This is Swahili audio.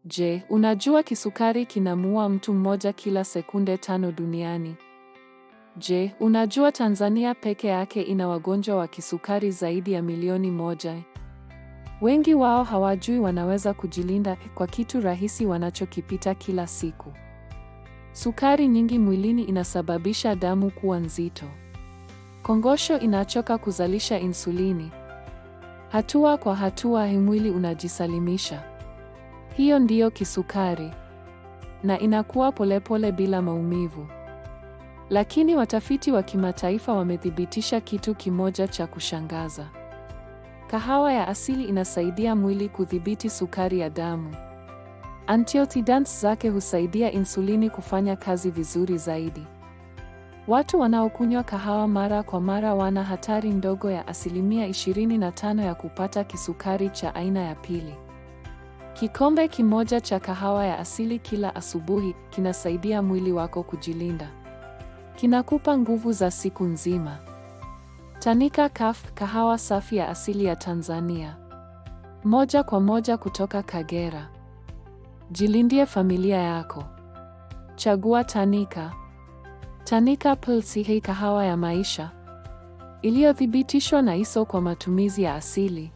Je, unajua kisukari kinamuua mtu mmoja kila sekunde 5 duniani? Je, unajua Tanzania peke yake ina wagonjwa wa kisukari zaidi ya milioni 1? Wengi wao hawajui wanaweza kujilinda kwa kitu rahisi wanachokipita kila siku. Sukari nyingi mwilini inasababisha damu kuwa nzito. Kongosho inachoka kuzalisha insulini. Hatua kwa hatua mwili unajisalimisha. Hiyo ndiyo kisukari. Na inakuwa polepole bila maumivu. Lakini watafiti wa kimataifa wamethibitisha kitu kimoja cha kushangaza. Kahawa ya asili inasaidia mwili kudhibiti sukari ya damu. Antioxidants zake husaidia insulini kufanya kazi vizuri zaidi. Watu wanaokunywa kahawa mara kwa mara wana hatari ndogo ya 25% ya kupata kisukari cha aina ya pili. Kikombe kimoja cha kahawa ya asili kila asubuhi kinasaidia mwili wako kujilinda. Kinakupa nguvu za siku nzima. Tandika Cafe, kahawa safi ya asili ya Tanzania. Moja kwa moja kutoka Kagera. Jilindie familia yako. Chagua Tandika. Tandika Pearl, hii kahawa ya maisha iliyothibitishwa na ISO kwa matumizi ya asili.